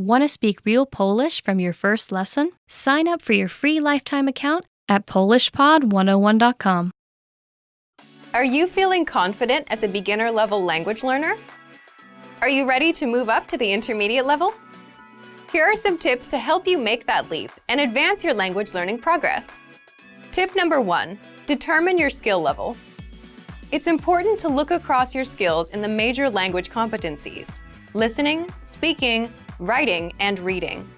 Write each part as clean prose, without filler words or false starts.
Want to speak real Polish from your first lesson? Sign up for your free lifetime account at polishpod101.com. Are you feeling confident as a beginner-level language learner? Are you ready to move up to the intermediate level? Here are some tips to help you make that leap and advance your language learning progress. Tip number 1, determine your skill level. It's important to look across your skills in the major language competencies: listening, speaking, writing, and reading.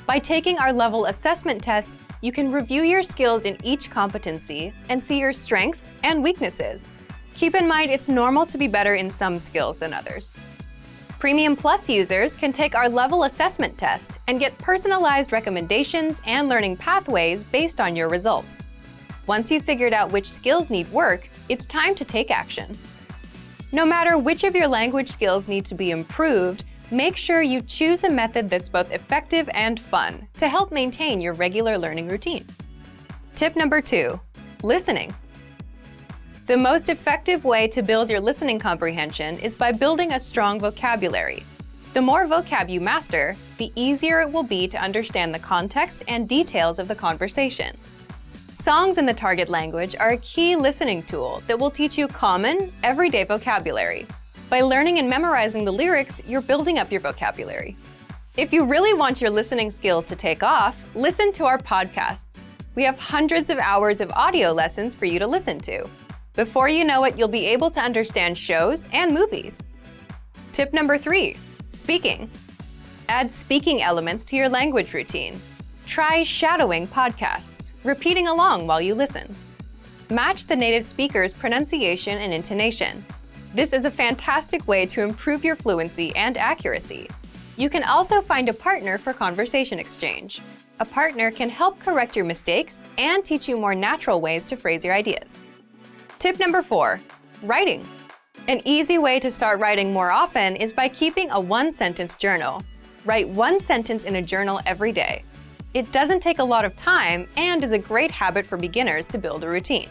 By taking our level assessment test, you can review your skills in each competency and see your strengths and weaknesses. Keep in mind it's normal to be better in some skills than others. Premium Plus users can take our level assessment test and get personalized recommendations and learning pathways based on your results. Once you've figured out which skills need work, it's time to take action. No matter which of your language skills need to be improved, make sure you choose a method that's both effective and fun to help maintain your regular learning routine. Tip number 2, listening. The most effective way to build your listening comprehension is by building a strong vocabulary. The more vocab you master, the easier it will be to understand the context and details of the conversation. Songs in the target language are a key listening tool that will teach you common, everyday vocabulary. By learning and memorizing the lyrics, you're building up your vocabulary. If you really want your listening skills to take off, listen to our podcasts. We have hundreds of hours of audio lessons for you to listen to. Before you know it, you'll be able to understand shows and movies. Tip number 3, speaking. Add speaking elements to your language routine. Try shadowing podcasts, repeating along while you listen. Match the native speaker's pronunciation and intonation. This is a fantastic way to improve your fluency and accuracy. You can also find a partner for conversation exchange. A partner can help correct your mistakes and teach you more natural ways to phrase your ideas. Tip number 4, writing. An easy way to start writing more often is by keeping a one-sentence journal. Write one sentence in a journal every day. It doesn't take a lot of time and is a great habit for beginners to build a routine.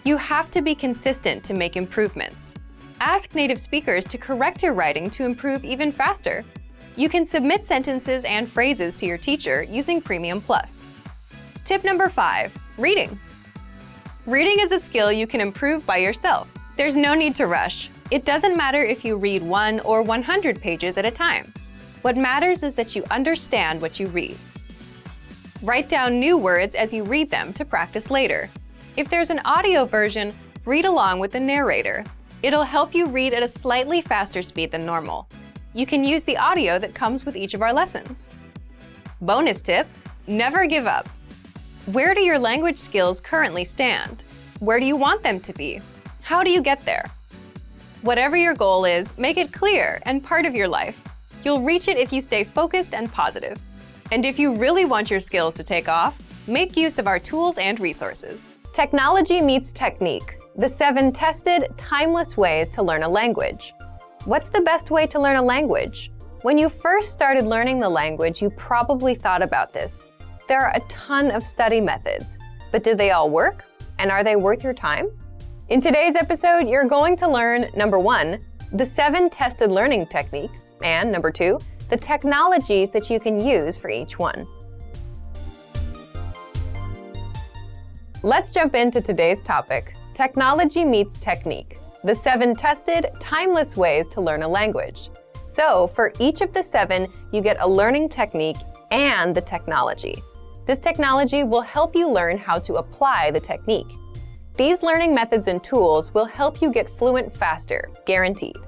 You have to be consistent to make improvements. Ask native speakers to correct your writing to improve even faster. You can submit sentences and phrases to your teacher using Premium Plus. Tip number 5, reading. Reading is a skill you can improve by yourself. There's no need to rush. It doesn't matter if you read 1 or 100 pages at a time. What matters is that you understand what you read. Write down new words as you read them to practice later. If there's an audio version, read along with the narrator. It'll help you read at a slightly faster speed than normal. You can use the audio that comes with each of our lessons. Bonus tip, never give up. Where do your language skills currently stand? Where do you want them to be? How do you get there? Whatever your goal is, make it clear and part of your life. You'll reach it if you stay focused and positive. And if you really want your skills to take off, make use of our tools and resources. Technology meets technique, the 7 tested, timeless ways to learn a language. What's the best way to learn a language? When you first started learning the language, you probably thought about this. There are a ton of study methods, but do they all work? And are they worth your time? In today's episode, you're going to learn, number 1, the 7 tested learning techniques, and number 2, the technologies that you can use for each one. Let's jump into today's topic, technology meets technique, the 7 tested, timeless ways to learn a language. So for each of the 7, you get a learning technique and the technology. This technology will help you learn how to apply the technique. These learning methods and tools will help you get fluent faster, guaranteed.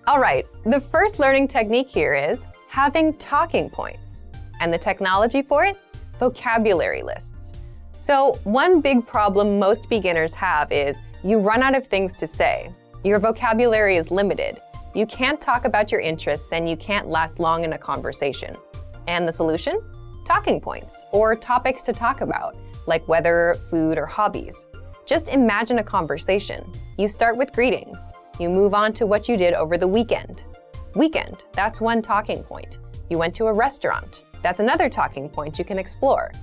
All right, the first learning technique here is having talking points. And the technology for it? Vocabulary lists. So one big problem most beginners have is you run out of things to say. Your vocabulary is limited. You can't talk about your interests and you can't last long in a conversation. And the solution? Talking points, or topics to talk about, like weather, food, or hobbies. Just imagine a conversation. You start with greetings. You move on to what you did over the weekend. Weekend, that's one talking point. You went to a restaurant. That's another talking point you can explore.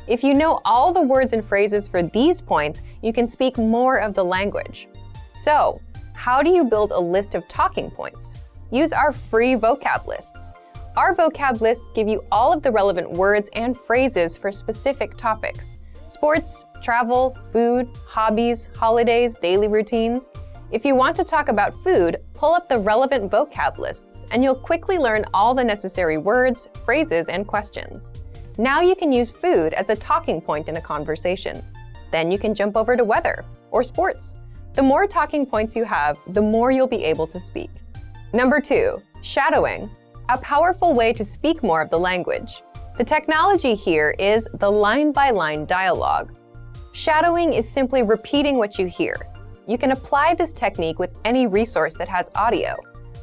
If you know all the words and phrases for these points, you can speak more of the language. So, how do you build a list of talking points? Use our free vocab lists. Our vocab lists give you all of the relevant words and phrases for specific topics: sports, travel, food, hobbies, holidays, daily routines. If you want to talk about food, pull up the relevant vocab lists and you'll quickly learn all the necessary words, phrases, and questions. Now you can use food as a talking point in a conversation. Then you can jump over to weather or sports. The more talking points you have, the more you'll be able to speak. Number 2, shadowing, a powerful way to speak more of the language. The technology here is the line-by-line dialogue. Shadowing is simply repeating what you hear. You can apply this technique with any resource that has audio.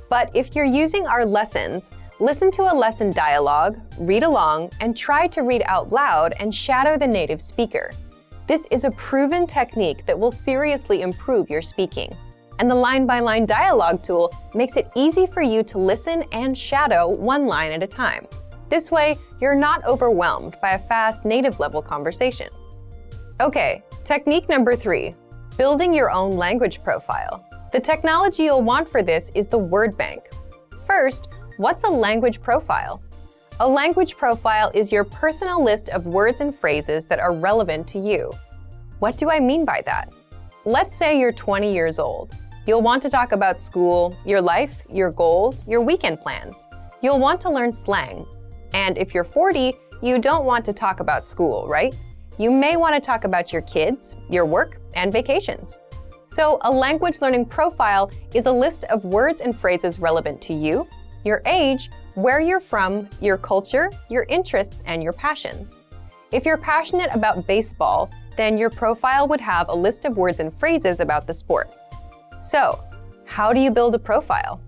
But if you're using our lessons, listen to a lesson dialogue, read along, and try to read out loud and shadow the native speaker. This is a proven technique that will seriously improve your speaking. And the line-by-line dialogue tool makes it easy for you to listen and shadow one line at a time. This way, you're not overwhelmed by a fast native-level conversation. Okay, technique number 3. Building your own language profile. The technology you'll want for this is the word bank. First, what's a language profile? A language profile is your personal list of words and phrases that are relevant to you. What do I mean by that? Let's say you're 20 years old. You'll want to talk about school, your life, your goals, your weekend plans. You'll want to learn slang. And if you're 40, you don't want to talk about school, right? You may want to talk about your kids, your work, and vacations. So a language learning profile is a list of words and phrases relevant to you, your age, where you're from, your culture, your interests, and your passions. If you're passionate about baseball, then your profile would have a list of words and phrases about the sport. So, how do you build a profile?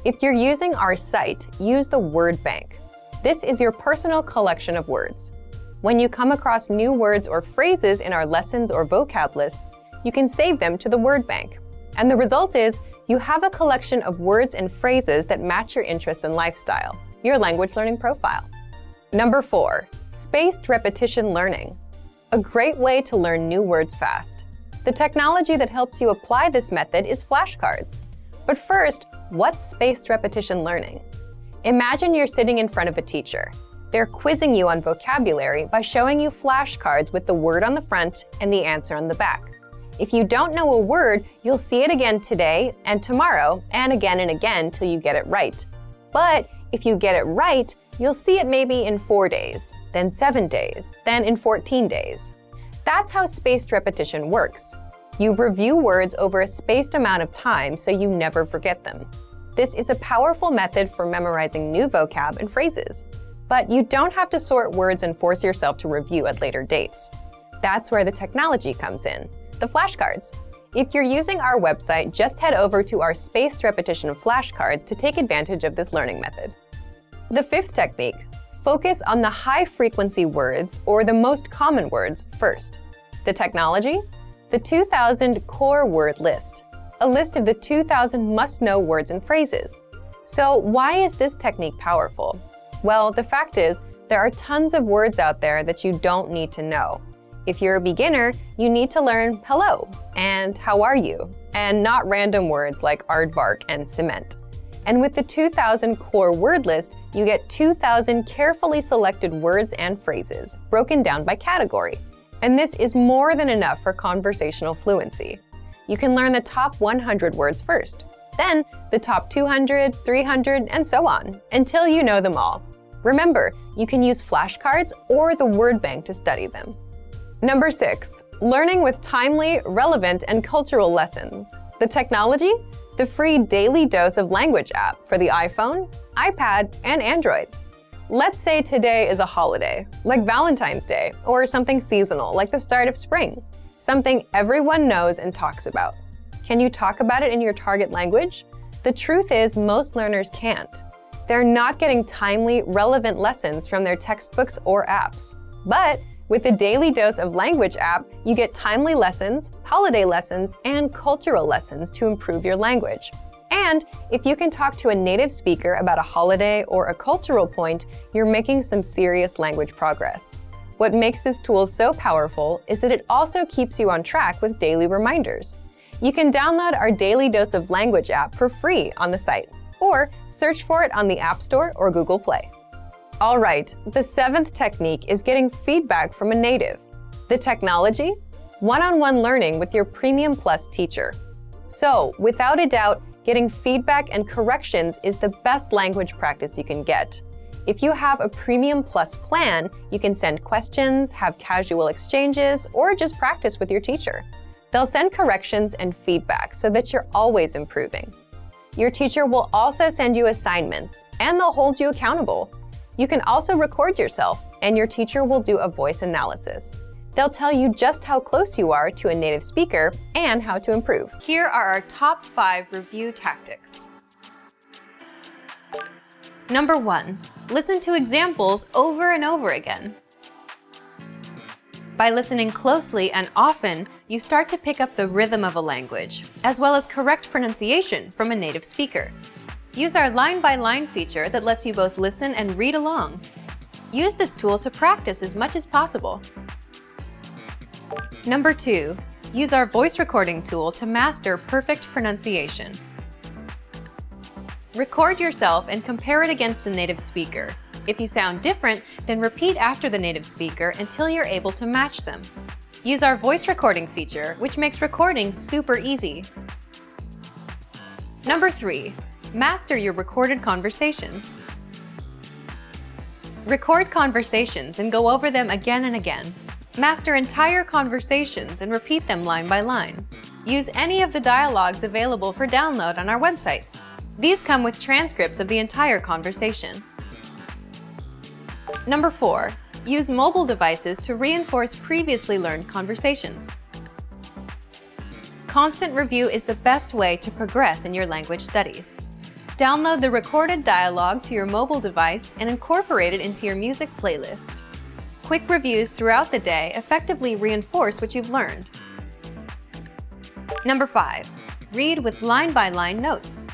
If you're using our site, use the word bank. This is your personal collection of words. When you come across new words or phrases in our lessons or vocab lists, you can save them to the word bank. And the result is you have a collection of words and phrases that match your interests and lifestyle, your language learning profile. Number 4, spaced repetition learning. A great way to learn new words fast. The technology that helps you apply this method is flashcards. But first, what's spaced repetition learning? Imagine you're sitting in front of a teacher. They're quizzing you on vocabulary by showing you flashcards with the word on the front and the answer on the back. If you don't know a word, you'll see it again today and tomorrow and again till you get it right. But if you get it right, you'll see it maybe in 4 days, then 7 days, then in 14 days. That's how spaced repetition works. You review words over a spaced amount of time so you never forget them. This is a powerful method for memorizing new vocab and phrases. But you don't have to sort words and force yourself to review at later dates. That's where the technology comes in, the flashcards. If you're using our website, just head over to our spaced repetition flashcards to take advantage of this learning method. The 5th technique, focus on the high-frequency words or the most common words first. The technology? The 2000 core word list, a list of the 2000 must-know words and phrases. So why is this technique powerful? Well, the fact is, there are tons of words out there that you don't need to know. If you're a beginner, you need to learn hello and how are you, and not random words like aardvark and cement. And with the 2000 core word list, you get 2000 carefully selected words and phrases, broken down by category. And this is more than enough for conversational fluency. You can learn the top 100 words first, then the top 200, 300, and so on, until you know them all. Remember, you can use flashcards or the word bank to study them. Number 6, learning with timely, relevant, and cultural lessons. The technology? The free Daily Dose of Language app for the iPhone, iPad, and Android. Let's say today is a holiday, like Valentine's Day, or something seasonal, like the start of spring, something everyone knows and talks about. Can you talk about it in your target language? The truth is, most learners can't. They're not getting timely, relevant lessons from their textbooks or apps. But with the Daily Dose of Language app, you get timely lessons, holiday lessons, and cultural lessons to improve your language. And if you can talk to a native speaker about a holiday or a cultural point, you're making some serious language progress. What makes this tool so powerful is that it also keeps you on track with daily reminders. You can download our Daily Dose of Language app for free on the site, or search for it on the App Store or Google Play. All right, the 7th technique is getting feedback from a native. The technology? One-on-one learning with your Premium Plus teacher. So, without a doubt, getting feedback and corrections is the best language practice you can get. If you have a Premium Plus plan, you can send questions, have casual exchanges, or just practice with your teacher. They'll send corrections and feedback so that you're always improving. Your teacher will also send you assignments, and they'll hold you accountable. You can also record yourself, and your teacher will do a voice analysis. They'll tell you just how close you are to a native speaker and how to improve. Here are our top 5 review tactics. Number 1, listen to examples over and over again. By listening closely and often, you start to pick up the rhythm of a language, as well as correct pronunciation from a native speaker. Use our line-by-line feature that lets you both listen and read along. Use this tool to practice as much as possible. Number 2, use our voice recording tool to master perfect pronunciation. Record yourself and compare it against the native speaker. If you sound different, then repeat after the native speaker until you're able to match them. Use our voice recording feature, which makes recording super easy. Number 3, master your recorded conversations. Record conversations and go over them again and again. Master entire conversations and repeat them line by line. Use any of the dialogues available for download on our website. These come with transcripts of the entire conversation. Number 4, use mobile devices to reinforce previously learned conversations. Constant review is the best way to progress in your language studies. Download the recorded dialogue to your mobile device and incorporate it into your music playlist. Quick reviews throughout the day effectively reinforce what you've learned. Number 5, read with line-by-line notes.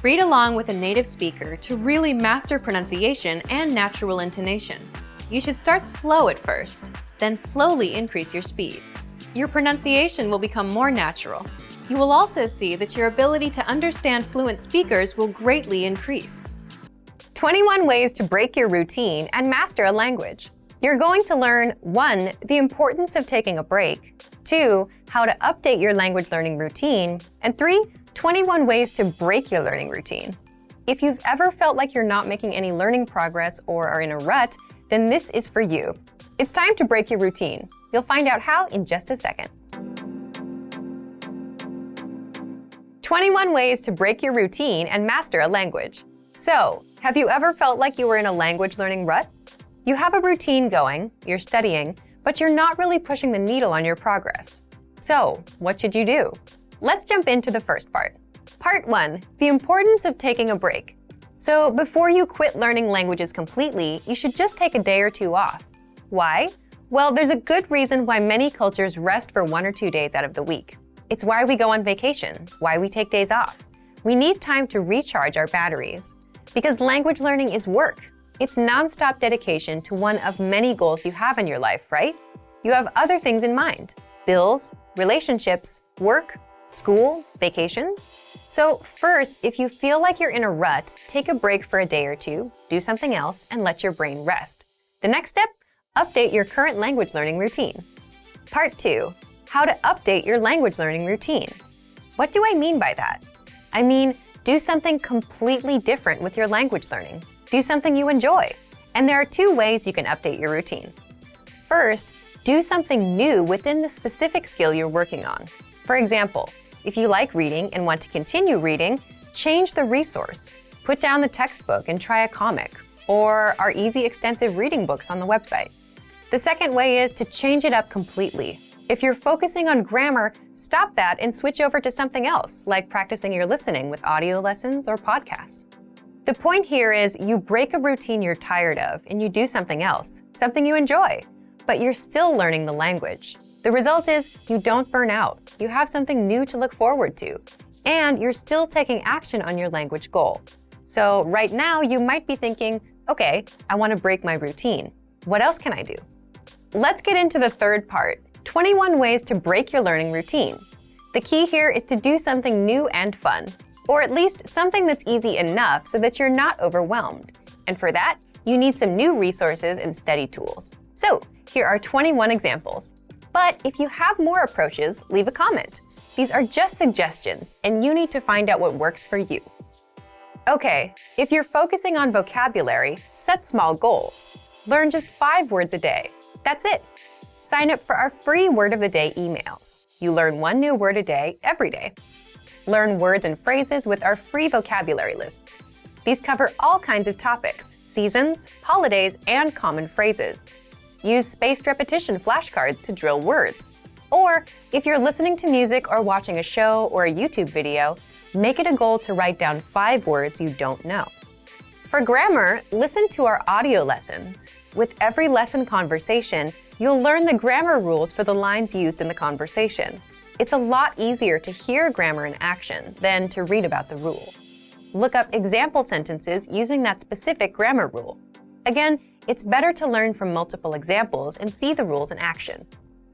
Read along with a native speaker to really master pronunciation and natural intonation. You should start slow at first, then slowly increase your speed. Your pronunciation will become more natural. You will also see that your ability to understand fluent speakers will greatly increase. 21 ways to break your routine and master a language. You're going to learn 1, the importance of taking a break, 2, how to update your language learning routine, and 3, 21 ways to break your learning routine. If you've ever felt like you're not making any learning progress or are in a rut, then this is for you. It's time to break your routine. You'll find out how in just a second. 21 ways to break your routine and master a language. So, have you ever felt like you were in a language learning rut? You have a routine going, you're studying, but you're not really pushing the needle on your progress. So, what should you do? Let's jump into the first part. Part 1, the importance of taking a break. So, before you quit learning languages completely, you should just take a day or 2 off. Why? Well, there's a good reason why many cultures rest for 1 or 2 days out of the week. It's why we go on vacation, why we take days off. We need time to recharge our batteries. Because language learning is work. It's non-stop dedication to one of many goals you have in your life, right? You have other things in mind: bills, relationships, work, school, vacations. So first, if you feel like you're in a rut, take a break for a day or 2, do something else, and let your brain rest. The next step, update your current language learning routine. Part 2, how to update your language learning routine. What do I mean by that? I mean, do something completely different with your language learning. Do something you enjoy. And there are 2 ways you can update your routine. First, do something new within the specific skill you're working on. For example, if you like reading and want to continue reading, change the resource. Put down the textbook and try a comic, or our easy extensive reading books on the website. The second way is to change it up completely. If you're focusing on grammar, stop that and switch over to something else, like practicing your listening with audio lessons or podcasts. The point here is you break a routine you're tired of and you do something else, something you enjoy, but you're still learning the language. The result is you don't burn out, you have something new to look forward to, and you're still taking action on your language goal. So right now you might be thinking, okay, I want to break my routine. What else can I do? Let's get into the third part, 21 ways to break your learning routine. The key here is to do something new and fun. or at least something that's easy enough so that you're not overwhelmed. And for that, you need some new resources and study tools. So here are 21 examples. But if you have more approaches, leave a comment. These are just suggestions, and you need to find out what works for you. Okay, if you're focusing on vocabulary, set small goals. Learn just 5 words a day. That's it. Sign up for our free Word of the Day emails. You learn 1 new word a day every day. Learn words and phrases with our free vocabulary lists. These cover all kinds of topics, seasons, holidays, and common phrases. Use spaced repetition flashcards to drill words. Or, if you're listening to music or watching a show or a YouTube video, make it a goal to write down 5 words you don't know. For grammar, listen to our audio lessons. With every lesson conversation, you'll learn the grammar rules for the lines used in the conversation. It's a lot easier to hear grammar in action than to read about the rule. Look up example sentences using that specific grammar rule. Again, it's better to learn from multiple examples and see the rules in action.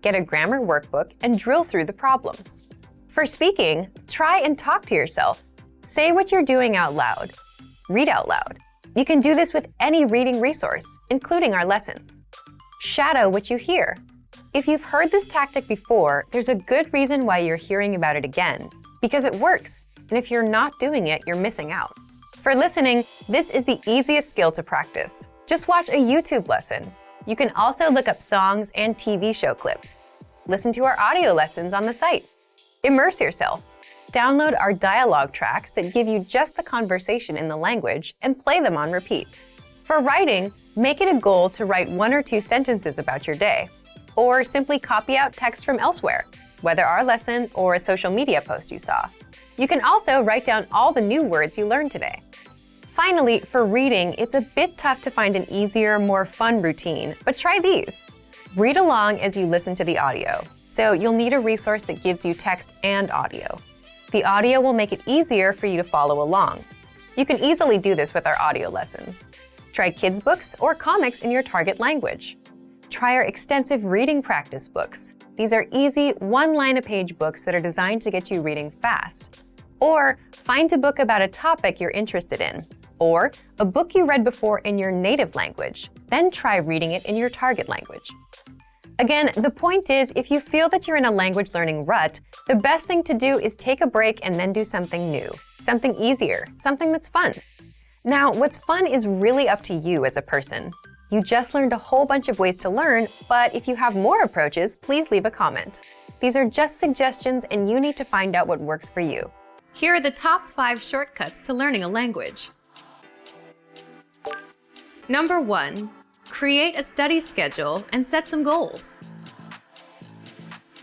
Get a grammar workbook and drill through the problems. For speaking, try and talk to yourself. Say what you're doing out loud. Read out loud. You can do this with any reading resource, including our lessons. Shadow what you hear. If you've heard this tactic before, there's a good reason why you're hearing about it again, because it works, and if you're not doing it, you're missing out. For listening, this is the easiest skill to practice. Just watch a YouTube lesson. You can also look up songs and TV show clips. Listen to our audio lessons on the site. Immerse yourself. Download our dialogue tracks that give you just the conversation in the language and play them on repeat. For writing, make it a goal to write 1 or 2 sentences about your day, or simply copy out text from elsewhere, whether our lesson or a social media post you saw. You can also write down all the new words you learned today. Finally, for reading, it's a bit tough to find an easier, more fun routine, but try these. Read along as you listen to the audio, so you'll need a resource that gives you text and audio. The audio will make it easier for you to follow along. You can easily do this with our audio lessons. Try kids' books or comics in your target language. Try our extensive reading practice books. These are easy, one-line-a-page books that are designed to get you reading fast. Or find a book about a topic you're interested in, or a book you read before in your native language. Then try reading it in your target language. Again, the point is, if you feel that you're in a language learning rut, the best thing to do is take a break and then do something new, something easier, something that's fun. Now, what's fun is really up to you as a person. You just learned a whole bunch of ways to learn, but if you have more approaches, please leave a comment. These are just suggestions and you need to find out what works for you. Here are the top 5 shortcuts to learning a language. Number 1. Create a study schedule and set some goals.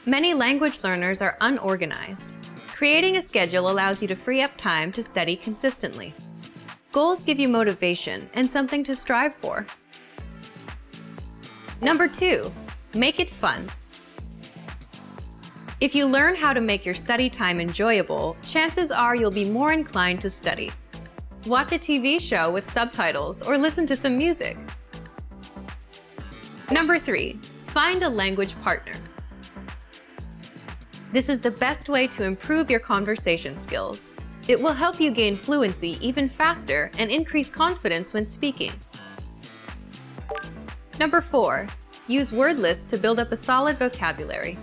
Many language learners are unorganized. Creating a schedule allows you to free up time to study consistently. Goals give you motivation and something to strive for. Number 2. Make it fun. If you learn how to make your study time enjoyable, chances are you'll be more inclined to study. Watch a TV show with subtitles or listen to some music. Number 3. Find a language partner. This is the best way to improve your conversation skills. It will help you gain fluency even faster and increase confidence when speaking. Number 4. Use word lists to build up a solid vocabulary.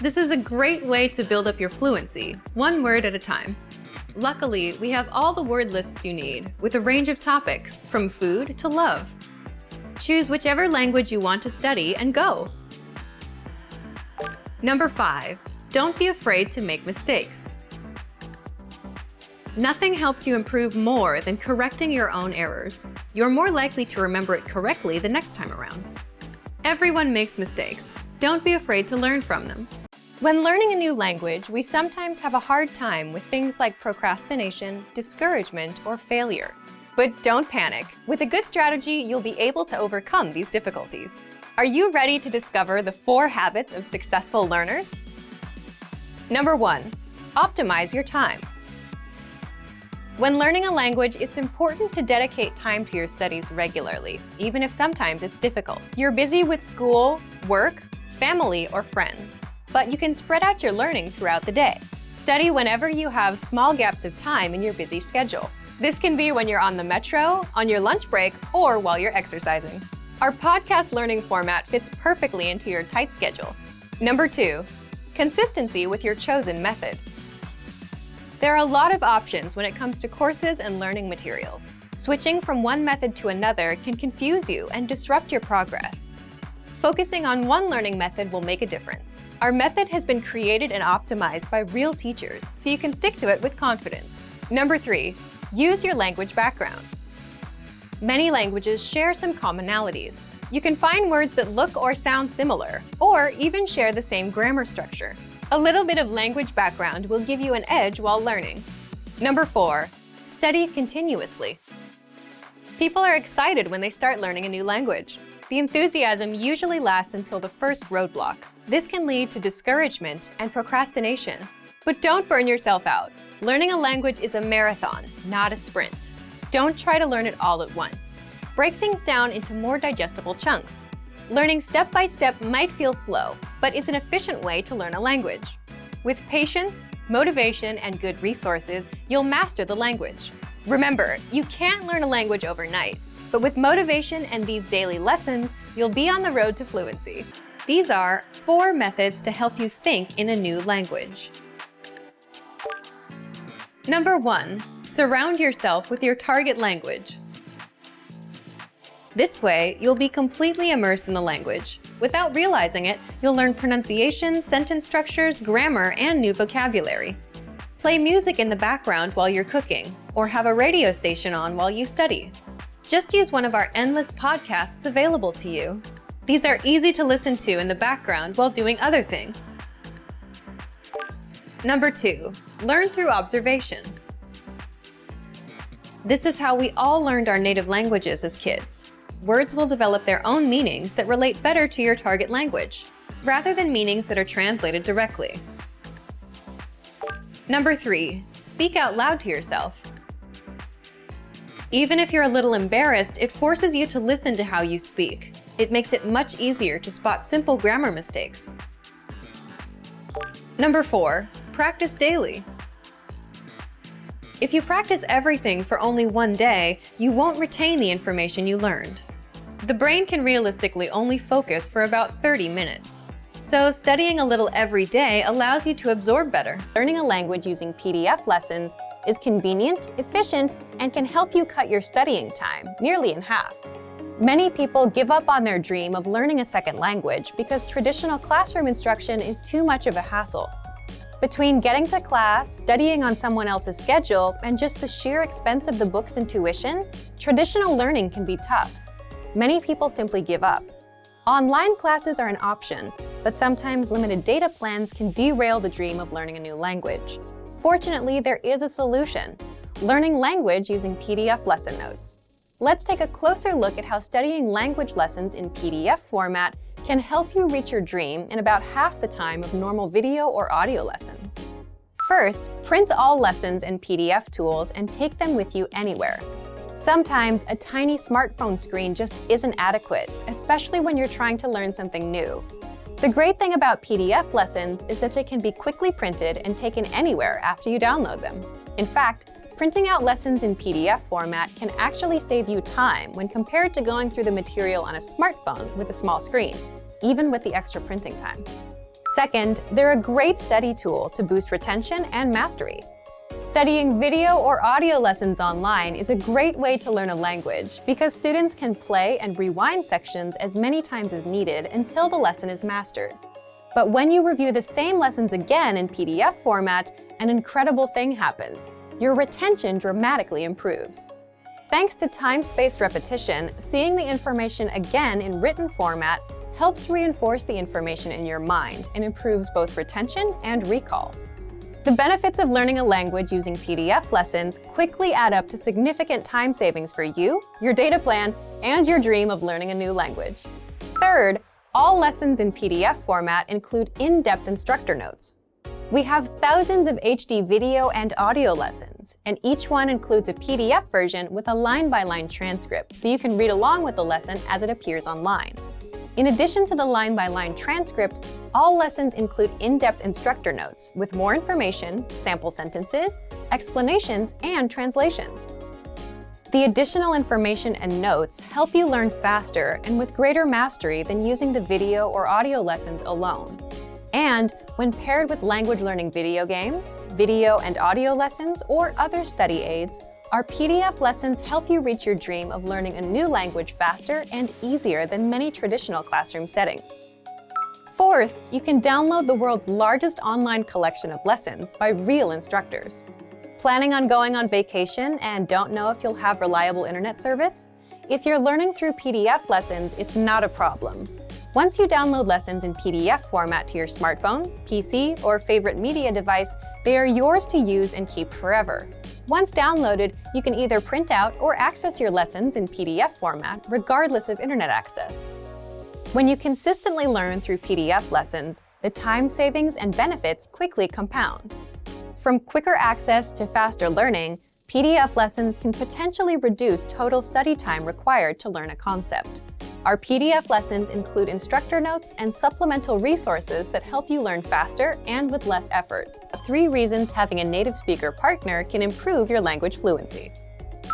This is a great way to build up your fluency, 1 word at a time. Luckily, we have all the word lists you need, with a range of topics, from food to love. Choose whichever language you want to study and go. Number 5. Don't be afraid to make mistakes. Nothing helps you improve more than correcting your own errors. You're more likely to remember it correctly the next time around. Everyone makes mistakes. Don't be afraid to learn from them. When learning a new language, we sometimes have a hard time with things like procrastination, discouragement, or failure. But don't panic. With a good strategy, you'll be able to overcome these difficulties. Are you ready to discover the 4 habits of successful learners? Number 1. Optimize your time. When learning a language, it's important to dedicate time to your studies regularly, even if sometimes it's difficult. You're busy with school, work, family, or friends, but you can spread out your learning throughout the day. Study whenever you have small gaps of time in your busy schedule. This can be when you're on the metro, on your lunch break, or while you're exercising. Our podcast learning format fits perfectly into your tight schedule. Number 2, consistency with your chosen method. There are a lot of options when it comes to courses and learning materials. Switching from one method to another can confuse you and disrupt your progress. Focusing on one learning method will make a difference. Our method has been created and optimized by real teachers, so you can stick to it with confidence. Number 3, use your language background. Many languages share some commonalities. You can find words that look or sound similar, or even share the same grammar structure. A little bit of language background will give you an edge while learning. Number 4, study continuously. People are excited when they start learning a new language. The enthusiasm usually lasts until the first roadblock. This can lead to discouragement and procrastination. But don't burn yourself out. Learning a language is a marathon, not a sprint. Don't try to learn it all at once. Break things down into more digestible chunks. Learning step by step might feel slow, but it's an efficient way to learn a language. With patience, motivation, and good resources, you'll master the language. Remember, you can't learn a language overnight, but with motivation and these daily lessons, you'll be on the road to fluency. These are 4 methods to help you think in a new language. Number 1, surround yourself with your target language. This way, you'll be completely immersed in the language. Without realizing it, you'll learn pronunciation, sentence structures, grammar, and new vocabulary. Play music in the background while you're cooking, or have a radio station on while you study. Just use one of our endless podcasts available to you. These are easy to listen to in the background while doing other things. Number 2, learn through observation. This is how we all learned our native languages as kids. Words will develop their own meanings that relate better to your target language, rather than meanings that are translated directly. Number 3, speak out loud to yourself. Even if you're a little embarrassed, it forces you to listen to how you speak. It makes it much easier to spot simple grammar mistakes. Number 4, practice daily. If you practice everything for only one day, you won't retain the information you learned. The brain can realistically only focus for about 30 minutes. So studying a little every day allows you to absorb better. Learning a language using PDF lessons is convenient, efficient, and can help you cut your studying time nearly in half. Many people give up on their dream of learning a second language because traditional classroom instruction is too much of a hassle. Between getting to class, studying on someone else's schedule, and just the sheer expense of the books and tuition, traditional learning can be tough. Many people simply give up. Online classes are an option, but sometimes limited data plans can derail the dream of learning a new language. Fortunately, there is a solution: learning language using PDF lesson notes. Let's take a closer look at how studying language lessons in PDF format can help you reach your dream in about half the time of normal video or audio lessons. First, print all lessons and PDF tools and take them with you anywhere. Sometimes a tiny smartphone screen just isn't adequate, especially when you're trying to learn something new. The great thing about PDF lessons is that they can be quickly printed and taken anywhere after you download them. In fact, printing out lessons in PDF format can actually save you time when compared to going through the material on a smartphone with a small screen, even with the extra printing time. Second, they're a great study tool to boost retention and mastery. Studying video or audio lessons online is a great way to learn a language because students can play and rewind sections as many times as needed until the lesson is mastered. But when you review the same lessons again in PDF format, an incredible thing happens. Your retention dramatically improves. Thanks to time-spaced repetition, seeing the information again in written format helps reinforce the information in your mind and improves both retention and recall. The benefits of learning a language using PDF lessons quickly add up to significant time savings for you, your data plan, and your dream of learning a new language. Third, all lessons in PDF format include in-depth instructor notes. We have thousands of HD video and audio lessons, and each one includes a PDF version with a line-by-line transcript, so you can read along with the lesson as it appears online. In addition to the line-by-line transcript, all lessons include in-depth instructor notes with more information, sample sentences, explanations, and translations. The additional information and notes help you learn faster and with greater mastery than using the video or audio lessons alone. And when paired with language learning video games, video and audio lessons, or other study aids, our PDF lessons help you reach your dream of learning a new language faster and easier than many traditional classroom settings. Fourth, you can download the world's largest online collection of lessons by real instructors. Planning on going on vacation and don't know if you'll have reliable internet service? If you're learning through PDF lessons, it's not a problem. Once you download lessons in PDF format to your smartphone, PC, or favorite media device, they are yours to use and keep forever. Once downloaded, you can either print out or access your lessons in PDF format, regardless of internet access. When you consistently learn through PDF lessons, the time savings and benefits quickly compound. From quicker access to faster learning, PDF lessons can potentially reduce total study time required to learn a concept. Our PDF lessons include instructor notes and supplemental resources that help you learn faster and with less effort. 3 reasons having a native speaker partner can improve your language fluency.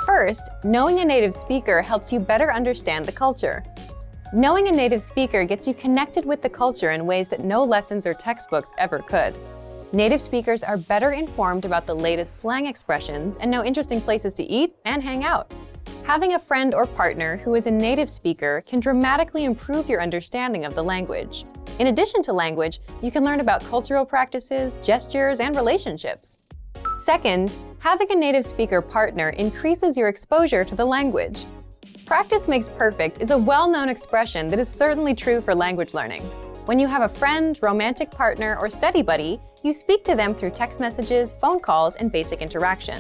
First, knowing a native speaker helps you better understand the culture. Knowing a native speaker gets you connected with the culture in ways that no lessons or textbooks ever could. Native speakers are better informed about the latest slang expressions and know interesting places to eat and hang out. Having a friend or partner who is a native speaker can dramatically improve your understanding of the language. In addition to language, you can learn about cultural practices, gestures, and relationships. Second, having a native speaker partner increases your exposure to the language. Practice makes perfect is a well-known expression that is certainly true for language learning. When you have a friend, romantic partner, or study buddy, you speak to them through text messages, phone calls, and basic interaction.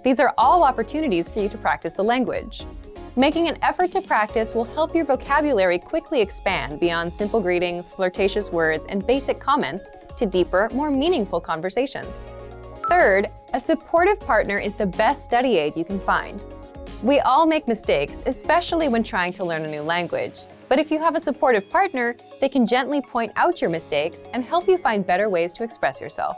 These are all opportunities for you to practice the language. Making an effort to practice will help your vocabulary quickly expand beyond simple greetings, flirtatious words, and basic comments to deeper, more meaningful conversations. Third, a supportive partner is the best study aid you can find. We all make mistakes, especially when trying to learn a new language. But if you have a supportive partner, they can gently point out your mistakes and help you find better ways to express yourself.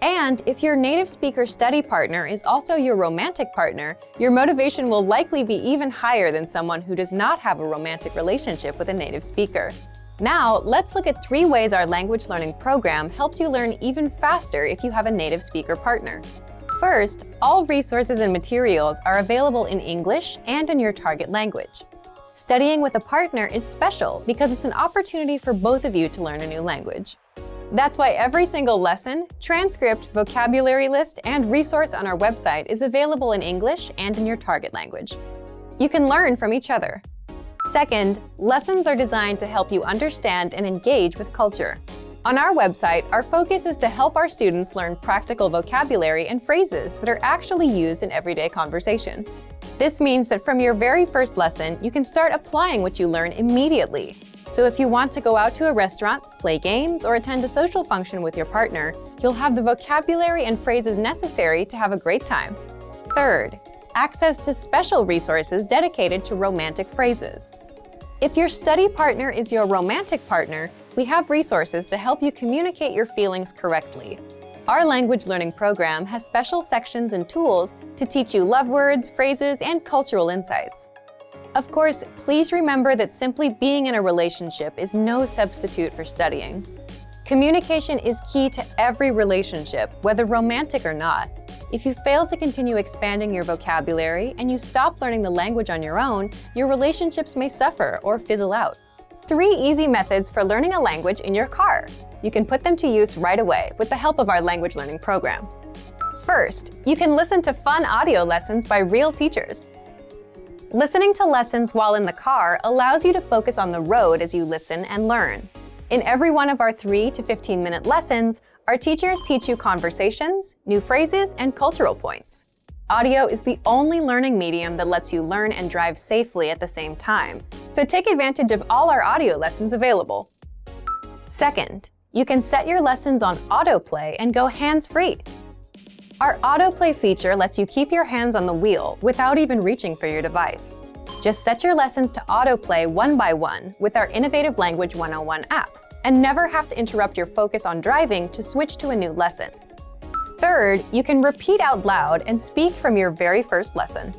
And if your native speaker study partner is also your romantic partner, your motivation will likely be even higher than someone who does not have a romantic relationship with a native speaker. Now, let's look at 3 ways our language learning program helps you learn even faster if you have a native speaker partner. First, all resources and materials are available in English and in your target language. Studying with a partner is special because it's an opportunity for both of you to learn a new language. That's why every single lesson, transcript, vocabulary list, and resource on our website is available in English and in your target language. You can learn from each other. Second, lessons are designed to help you understand and engage with culture. On our website, our focus is to help our students learn practical vocabulary and phrases that are actually used in everyday conversation. This means that from your very first lesson, you can start applying what you learn immediately. So if you want to go out to a restaurant, play games, or attend a social function with your partner, you'll have the vocabulary and phrases necessary to have a great time. Third, access to special resources dedicated to romantic phrases. If your study partner is your romantic partner, we have resources to help you communicate your feelings correctly. Our language learning program has special sections and tools to teach you love words, phrases, and cultural insights. Of course, please remember that simply being in a relationship is no substitute for studying. Communication is key to every relationship, whether romantic or not. If you fail to continue expanding your vocabulary and you stop learning the language on your own, your relationships may suffer or fizzle out. 3 easy methods for learning a language in your car. You can put them to use right away with the help of our language learning program. First, you can listen to fun audio lessons by real teachers. Listening to lessons while in the car allows you to focus on the road as you listen and learn. In every one of our 3 to 15-minute lessons, our teachers teach you conversations, new phrases, and cultural points. Audio is the only learning medium that lets you learn and drive safely at the same time, so take advantage of all our audio lessons available. Second, you can set your lessons on autoplay and go hands-free. Our autoplay feature lets you keep your hands on the wheel without even reaching for your device. Just set your lessons to autoplay one by one with our innovative Language 101 app, and never have to interrupt your focus on driving to switch to a new lesson. Third, you can repeat out loud and speak from your very first lesson.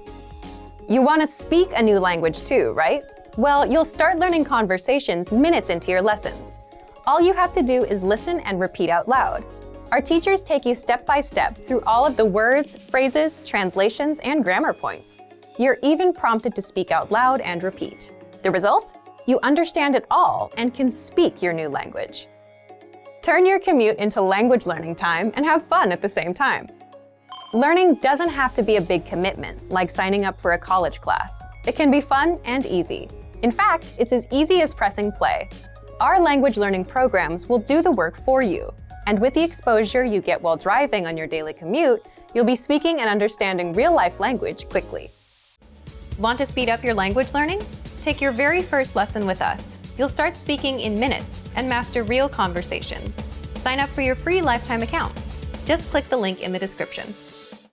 You want to speak a new language too, right? Well, you'll start learning conversations minutes into your lessons. All you have to do is listen and repeat out loud. Our teachers take you step by step through all of the words, phrases, translations, and grammar points. You're even prompted to speak out loud and repeat. The result? You understand it all and can speak your new language. Turn your commute into language learning time and have fun at the same time. Learning doesn't have to be a big commitment, like signing up for a college class. It can be fun and easy. In fact, it's as easy as pressing play. Our language learning programs will do the work for you. And with the exposure you get while driving on your daily commute, you'll be speaking and understanding real-life language quickly. Want to speed up your language learning? Take your very first lesson with us. You'll start speaking in minutes and master real conversations. Sign up for your free lifetime account. Just click the link in the description.